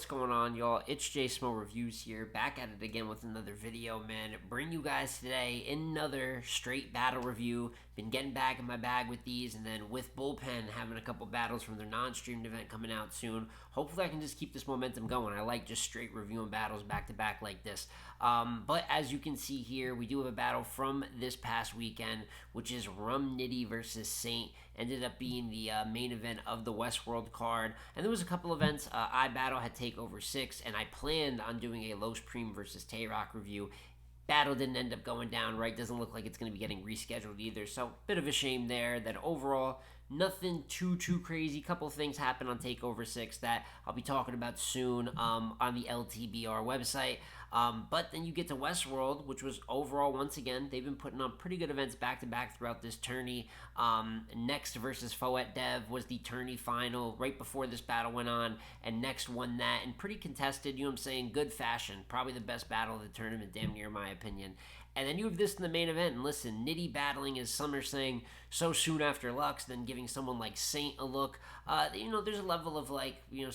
what's going on, y'all? It's J Smo Reviews here, back at it again with another video, man. Bring you guys today another straight battle review. Been getting back in my bag with these, and then with Bullpen having a couple battles from their non-streamed event coming out soon. Hopefully I can just keep this momentum going. I like just straight reviewing battles back to back like this. But as you can see here, we do have a battle from this past weekend, which is Nitty versus Saynt. Ended up being the main event of the Westworld card. And there was a couple events. iBattle had Takeover 6, and I planned on doing a Los Prime versus Tay-Rock review. Battle didn't end up going down right. Doesn't look like it's going to be getting rescheduled either. So, bit of a shame there that overall, nothing too crazy. Couple things happened on Takeover 6 that I'll be talking about soon on the LTBR website. But then you get to Westworld, which was overall, once again, they've been putting on pretty good events back-to-back throughout this tourney. Next versus Foet Dev was the tourney final right before this battle went on, and Next won that, and pretty contested, you know what I'm saying, good fashion. Probably the best battle of the tournament, damn near, in my opinion. And then you have this in the main event, and listen, Nitty battling, as some are saying, so soon after Lux, then giving someone like Saynt a look. There's a level of,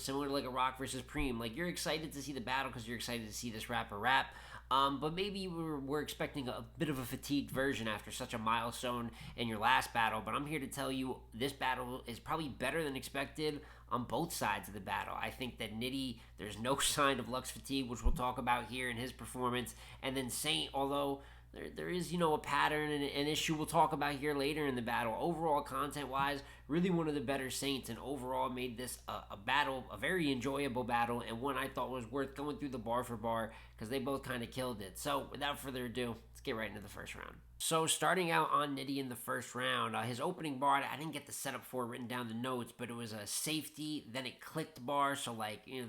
similar to like a Rock versus Preem. Like, you're excited to see the battle because you're excited to see this rapper rap. But maybe we're expecting a bit of a fatigued version after such a milestone in your last battle. But I'm here to tell you, this battle is probably better than expected on both sides of the battle. I think that Nitty, there's no sign of Lux fatigue, which we'll talk about here in his performance. And then Saynt, although there is, a pattern and an issue we'll talk about here later in the battle. Overall, content-wise, really one of the better Saints, and overall made this a battle, a very enjoyable battle, and one I thought was worth going through the bar for bar, because they both kind of killed it. So, without further ado, let's get right into the first round. So, starting out on Nitty in the first round, his opening bar, I didn't get the setup for written down the notes, but it was a safety, then it clicked bar, so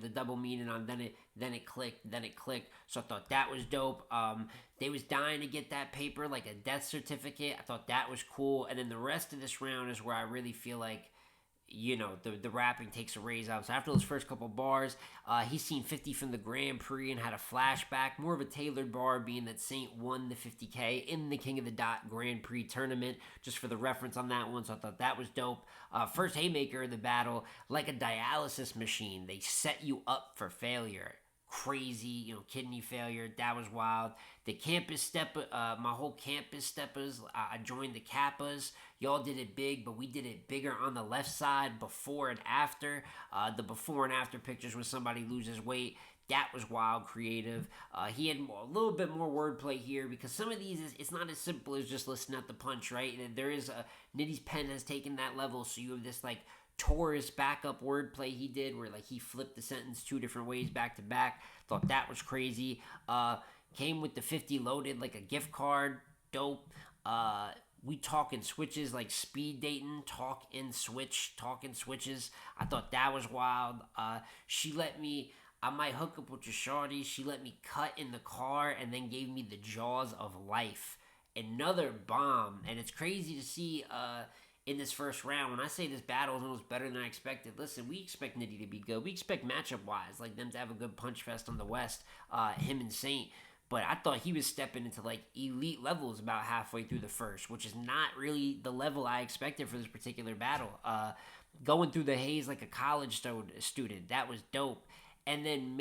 the double meaning on then it clicked, so I thought that was dope. They was dying to get that paper, like a death certificate. I thought that was cool, and then the rest of this round is where I really feel like, the rapping takes a raise out. So after those first couple bars, he's seen 50 from the Grand Prix and had a flashback. More of a tailored bar, being that Saynt won the 50K in the King of the Dot Grand Prix tournament, just for the reference on that one. So I thought that was dope. First haymaker of the battle, like a dialysis machine. They set you up for failure. Crazy, kidney failure. That was wild. The campus step, my whole campus steppers, I joined the Kappas. Y'all did it big, but we did it bigger on the left side, before and after. The before and after pictures when somebody loses weight. That was wild, creative. He had a little bit more wordplay here, because some of these, it's not as simple as just listening at the punch, right? There is Nitty's pen has taken that level, so you have this, Taurus backup wordplay he did, where he flipped the sentence 2 different ways back to back. Thought that was crazy. Came with the 50 loaded like a gift card. Dope. We talking switches, like speed dating, talking switches. I thought that was wild. She let me, I might hook up with your shawty. She let me cut in the car and then gave me the jaws of life. Another bomb. And it's crazy to see in this first round. When I say this battle is almost better than I expected, listen, we expect Nitty to be good. We expect matchup-wise, them to have a good punch fest on the West, him and Saynt. But I thought he was stepping into, elite levels about halfway through the first, which is not really the level I expected for this particular battle. Going through the haze like a college student, that was dope. And then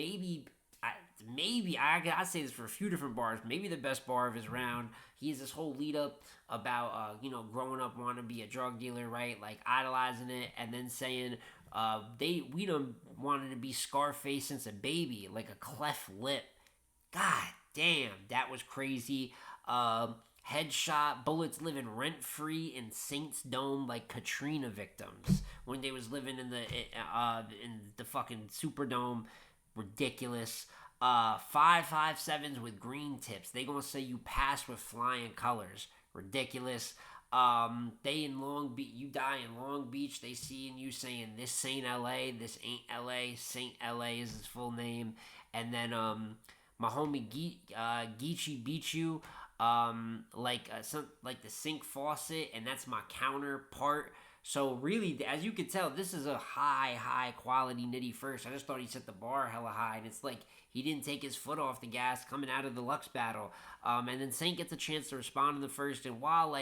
I say this for a few different bars, maybe the best bar of his round. He has this whole lead up about, growing up wanting to be a drug dealer, right? Idolizing it, and then saying, we done wanted to be Scarface since a baby, like a cleft lip. God damn, that was crazy. Headshot, bullets living rent-free in Saint's dome like Katrina victims when they was living in the fucking Superdome. Ridiculous. 5.57s with green tips. They gonna say you passed with flying colors. Ridiculous. They in Long Beach, you die in Long Beach. They seeing you saying this ain't LA, this ain't LA. Saint LA is his full name. And then my homie Geechee beat you like the sink faucet, and that's my counterpart. So really, as you can tell, this is a high quality Nitty first. I just thought he set the bar hella high, and it's like he didn't take his foot off the gas coming out of the Lux battle. And then Saynt gets a chance to respond in the first, and while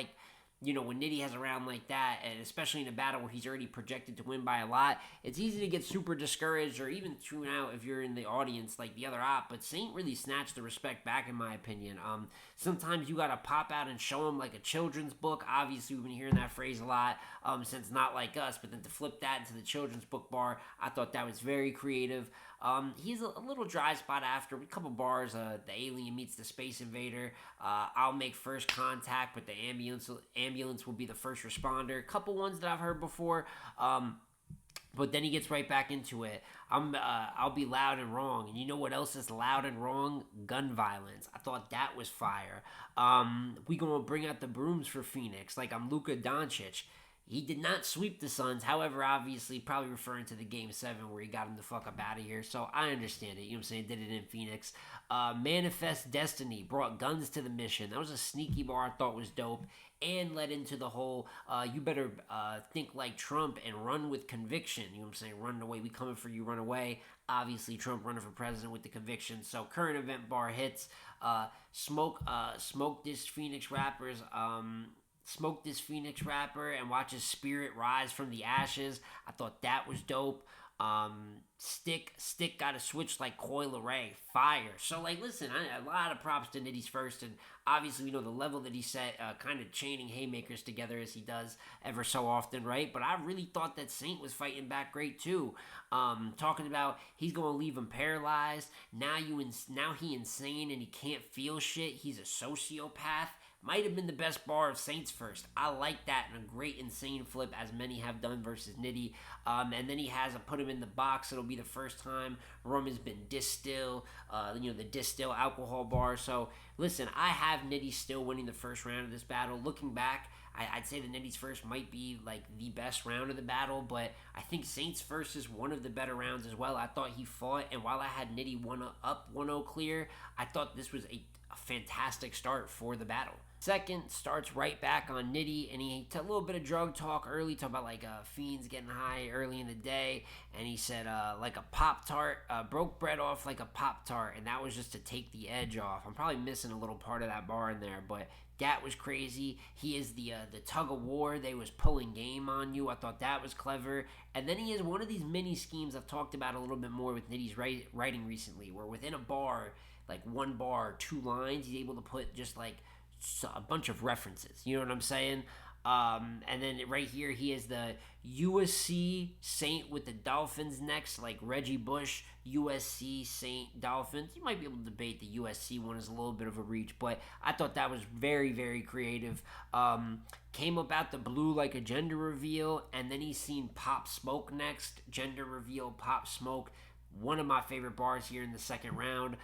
when Nitty has a round like that, and especially in a battle where he's already projected to win by a lot, it's easy to get super discouraged or even tune out if you're in the audience like the other op. But Saynt really snatched the respect back, in my opinion. Sometimes you gotta pop out and show him like a children's book. Obviously, we've been hearing that phrase a lot since Not Like Us, but then to flip that into the children's book bar, I thought that was very creative. He's a little dry spot after a couple bars. The alien meets the space invader. I'll make first contact, but the ambulance will be the first responder. Couple ones that I've heard before. But then he gets right back into it. I'll be loud and wrong. And you know what else is loud and wrong? Gun violence. I thought that was fire. We gonna bring out the brooms for Phoenix. Like I'm Luka Doncic. He did not sweep the Suns. However, obviously, probably referring to the Game 7 where he got him the fuck up out of here. So I understand it. You know what I'm saying? Did it in Phoenix. Manifest Destiny brought guns to the mission. That was a sneaky bar I thought was dope. And led into the whole, you better think like Trump and run with conviction. You know what I'm saying? Run away. We coming for you. Run away. Obviously, Trump running for president with the conviction. So current event bar hits. Smoke this Phoenix rappers. Smoke this Phoenix rapper and watch his spirit rise from the ashes. I thought that was dope. Stick got a switch like Coil Ray. Fire. So, like, listen, a lot of props to Nitty's first, and obviously we know the level that he set, kind of chaining haymakers together as he does ever so often, right? But I really thought that Saynt was fighting back great too. Talking about he's going to leave him paralyzed. Now he insane and he can't feel shit. He's a sociopath. Might have been the best bar of Saynt's first. I like that, and a great insane flip, as many have done versus Nitty. And then he has a put him in the box. It'll be the first time rum has been distill, the distill alcohol bar. So, listen, I have Nitty still winning the first round of this battle. Looking back, I'd say that Nitty's first might be like the best round of the battle, but I think Saynt's first is one of the better rounds as well. I thought he fought, and while I had Nitty 1-0 clear, I thought this was a fantastic start for the battle. Second starts right back on Nitty, and he a little bit of drug talk early, talk about like fiends getting high early in the day, and he said like a Pop-Tart, broke bread off like a Pop-Tart, and that was just to take the edge off. I'm probably missing a little part of that bar in there, but that was crazy. He is the tug of war. They was pulling game on you. I thought that was clever. And then he is one of these mini schemes I've talked about a little bit more with Nitty's writing recently, where within a bar, like one bar, 2 lines, he's able to put just like a bunch of references. You know what I'm saying? And then right here, he is the USC Saynt with the Dolphins next, like Reggie Bush, USC Saynt Dolphins. You might be able to debate the USC one is a little bit of a reach, but I thought that was very, very creative. Came about the blue like a gender reveal, and then he's seen Pop Smoke next. Gender reveal, Pop Smoke. One of my favorite bars here in the second round.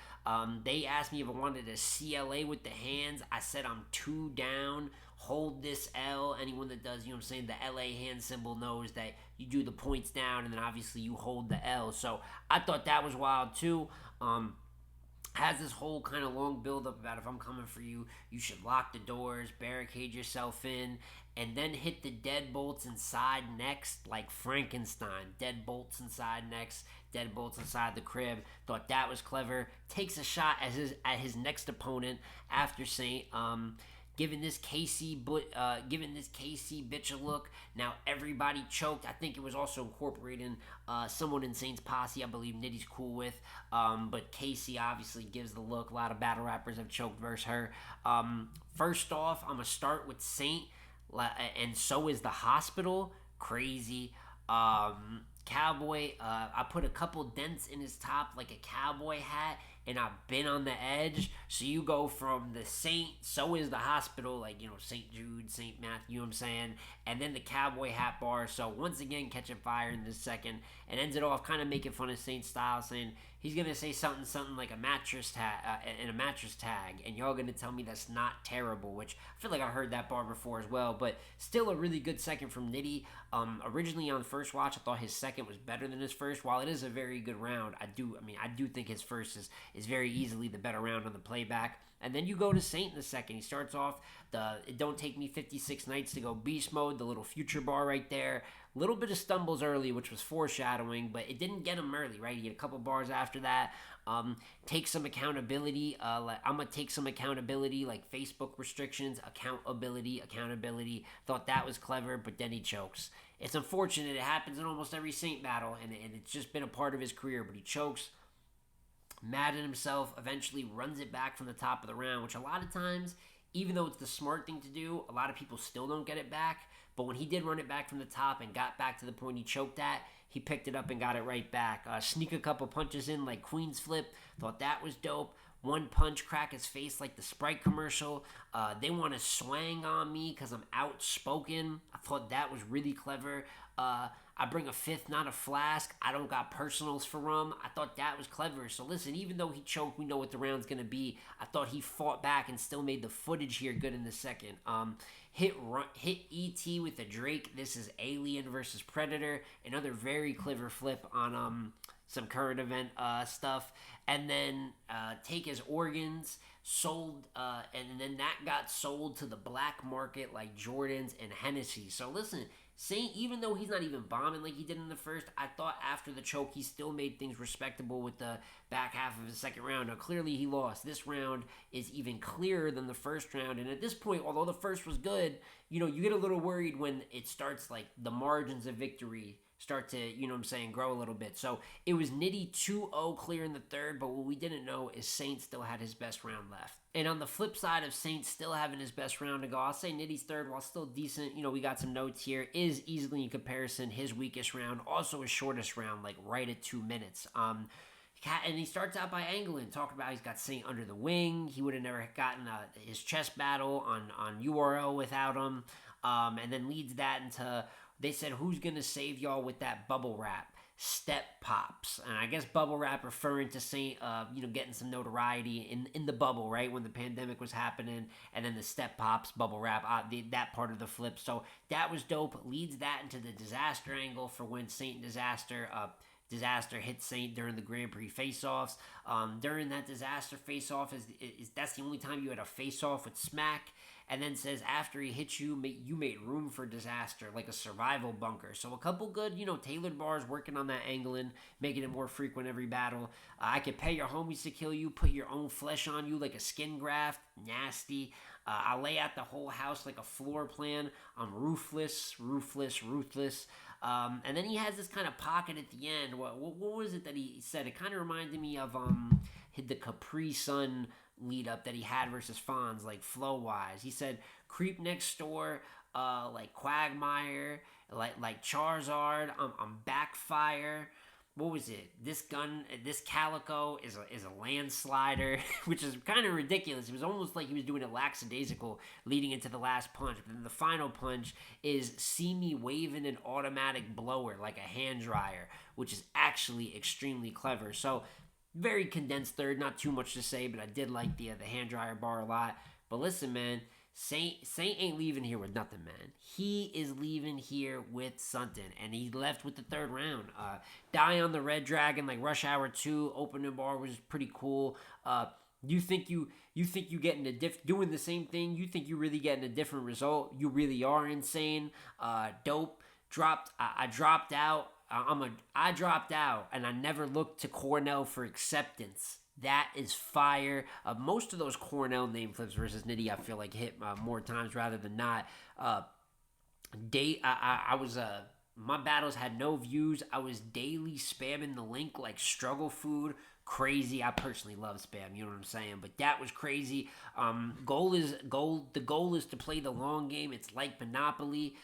They asked me if I wanted a CLA with the hands. I said I'm 2 down. Hold this L. Anyone that does, you know what I'm saying, the LA hand symbol knows that you do the points down and then obviously you hold the L. So I thought that was wild too. Has this whole kind of long build up about if I'm coming for you, you should lock the doors, barricade yourself in, and then hit the deadbolts inside next, like Frankenstein. Deadbolts inside next, deadbolts inside the crib. Thought that was clever. Takes a shot at his next opponent after Saynt. Giving this KC bitch a look. Now everybody choked. I think it was also incorporating someone in Saynt's posse. I believe Nitty's cool with. But Casey obviously gives the look. A lot of battle rappers have choked versus her. First off, I'm gonna start with Saynt, and so is the hospital. Crazy. Cowboy. I put a couple dents in his top like a cowboy hat. And I've been on the edge. So you go from the Saynt, so is the hospital, like, St. Jude, St. Matthew, you know what I'm saying? And then the cowboy hat bar. So once again, catching fire in this second. And ends it off kind of making fun of Saynt's style, saying he's going to say something like a mattress tag, in a mattress tag. And y'all going to tell me that's not terrible, which I feel like I heard that bar before as well. But still a really good second from Nitty. Originally on first watch, I thought his second was better than his first. While it is a very good round, I do think his first is very easily the better round on the playback. And then you go to Saynt in the second. He starts off the "It Don't Take Me 56 Nights to Go Beast Mode," the little future bar right there. A little bit of stumbles early, which was foreshadowing, but it didn't get him early, right? He had a couple bars after that. Take some accountability. I'm gonna take some accountability, like Facebook restrictions, accountability. Thought that was clever, but then he chokes. It's unfortunate. It happens in almost every Saynt battle, and it's just been a part of his career. But he chokes, mad at himself. Eventually, runs it back from the top of the round, which a lot of times, even though it's the smart thing to do, a lot of people still don't get it back. But when he did run it back from the top and got back to the point he choked at, he picked it up and got it right back. Sneak a couple punches in like Queen's Flip. Thought that was dope. One punch, crack his face like the Sprite commercial. They want to swang on me because I'm outspoken. I thought that was really clever. I bring a fifth, not a flask. I don't got personals for rum. I thought that was clever. So listen, even though he choked, we know what the round's going to be. I thought he fought back and still made the footage here good in the second. Hit ET with the Drake. This is Alien versus Predator. Another very clever flip on some current event stuff. And then take his organs, sold, and then that got sold to the black market like Jordans and Hennessy. So listen, Saynt, even though he's not even bombing like he did in the first, I thought after the choke he still made things respectable with the back half of his second round. Now clearly he lost. This round is even clearer than the first round, and at this point, although the first was good, you get a little worried when it starts like the margins of victory start to, grow a little bit. So it was Nitty 2-0 clear in the third, but what we didn't know is Saynt still had his best round left. And on the flip side of Saynt still having his best round to go, I'll say Nitty's third, while still decent, we got some notes here, is easily in comparison his weakest round, also his shortest round, like right at 2 minutes. And he starts out by angling, talking about he's got Saynt under the wing. He would have never gotten his chess battle on URL without him. And then leads that into, they said, who's going to save y'all with that bubble wrap? Step pops. And I guess bubble wrap referring to Saynt, getting some notoriety in the bubble, right? When the pandemic was happening. And then the step pops, bubble wrap, that part of the flip. So that was dope. Leads that into the disaster angle for when Saynt Disaster hit Saynt during the Grand Prix face-offs. During that Disaster face-off, is that's the only time you had a face-off with Smack. And then says after he hit you, you made room for Disaster, like a survival bunker. So a couple good, tailored bars working on that angling, making it more frequent every battle. I could pay your homies to kill you, put your own flesh on you like a skin graft. Nasty. I lay out the whole house like a floor plan. I'm ruthless. And then he has this kind of pocket at the end. What was it that he said? It kind of reminded me of the Capri Sun lead up that he had versus Fonz, like flow wise. He said, "Creep next door, like Quagmire, like Charizard. I'm backfire." What was it? This calico is a landslider, which is kind of ridiculous. It was almost like he was doing a lackadaisical leading into the last punch. But then the final punch is see me waving an automatic blower like a hand dryer, which is actually extremely clever. So very condensed third, not too much to say, but I did like the hand dryer bar a lot. But listen, man, Saynt ain't leaving here with nothing, man. He is leaving here with something, and he left with the third round. Die on the Red Dragon, like Rush Hour 2 opening bar was pretty cool. You think you getting doing the same thing? You think you really getting a different result? You really are insane. Dope. I dropped out. I dropped out, and I never looked to Cornell for acceptance. That is fire. Most of those Cornell name flips versus Nitty, I feel like hit more times rather than not. My battles had no views. I was daily spamming the link like struggle food. Crazy. I personally love spam, you know what I'm saying? But that was crazy. The goal is to play the long game. It's like Monopoly.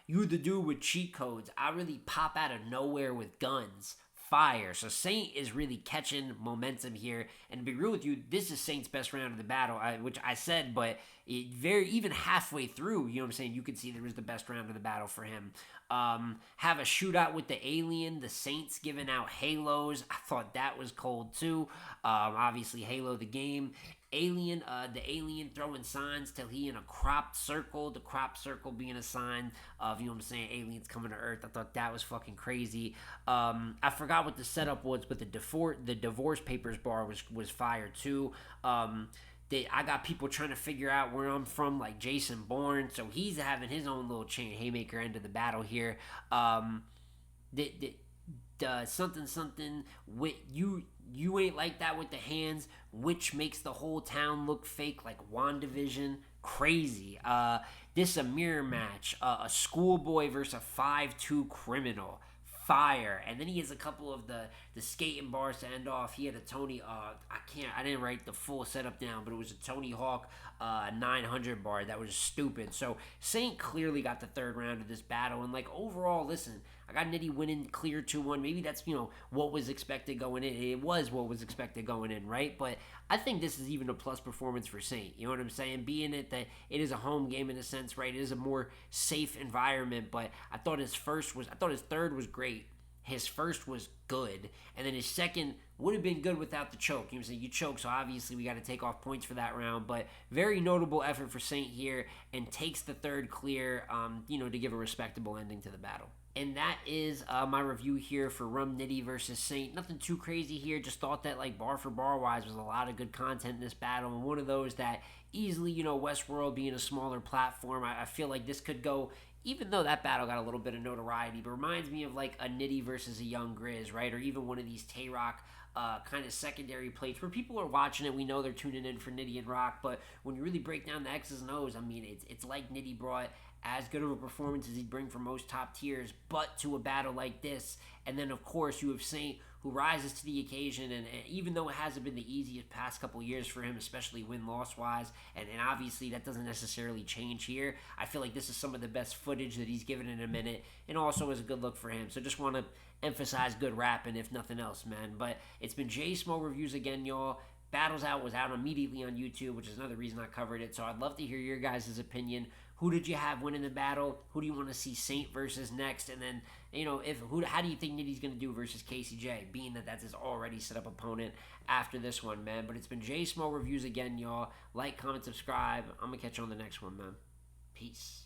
You the dude with cheat codes. I really pop out of nowhere with guns. Fire. So Saynt is really catching momentum here. And to be real with you, this is Saynt's best round of the battle, which I said, but even halfway through, you know what I'm saying, you could see there was the best round of the battle for him. Have a shootout with the Alien, the Saints giving out halos. I thought that was cold too. Obviously Halo the game. The alien throwing signs till he in a cropped circle, the cropped circle being a sign of, you know what I'm saying, aliens coming to Earth. I thought that was fucking crazy. I forgot what the setup was, but the divorce papers bar was fire too. I got people trying to figure out where I'm from, like Jason Bourne, so he's having his own little chain haymaker end of the battle here. The, something with you ain't like that with the hands, which makes the whole town look fake, like WandaVision. Crazy. This a mirror match. A schoolboy versus a 5'2" criminal. Fire. And then he has a couple of the skating bars to end off. He had a Tony I didn't write the full setup down, but it was a Tony Hawk 900 bar that was stupid. So Saynt clearly got the third round of this battle, and like overall, listen, I got Nitty winning clear 2-1. Maybe that's what was expected going in. It was what was expected going in, right? But I think this is even a plus performance for Saynt. You know what I'm saying? Being it that it is a home game in a sense, right? It is a more safe environment. But I thought his third was great. His first was good, and then his second would have been good without the choke. You know what I'm saying? You choke, so obviously we got to take off points for that round. But very notable effort for Saynt here, and takes the third clear, to give a respectable ending to the battle. And that is my review here for Rum Nitty versus Saynt. Nothing too crazy here. Just thought that like bar for bar wise was a lot of good content in this battle, and one of those that easily, Westworld being a smaller platform, I feel like this could go. Even though that battle got a little bit of notoriety, but reminds me of like a Nitty versus a Young Grizz, right? Or even one of these Tay-Rock kind of secondary plates where people are watching it. We know they're tuning in for Nitty and Rock, but when you really break down the X's and O's, I mean, it's like Nitty brought as good of a performance as he'd bring for most top tiers, but to a battle like this. And then, of course, you have Saynt, who rises to the occasion, and even though it hasn't been the easiest past couple years for him, especially win-loss wise, and obviously that doesn't necessarily change here, I feel like this is some of the best footage that he's given in a minute, and also is a good look for him. So just want to emphasize good rapping, if nothing else, man. But it's been J Smo Reviews again, y'all. Battles Out was out immediately on YouTube, which is another reason I covered it. So I'd love to hear your guys' opinion. Who did you have winning the battle? Who do you want to see Saynt versus next? And then, how do you think Nitty's going to do versus Casey J? Being that that's his already set up opponent after this one, man. But it's been J Smo Reviews again, y'all. Like, comment, subscribe. I'm going to catch you on the next one, man. Peace.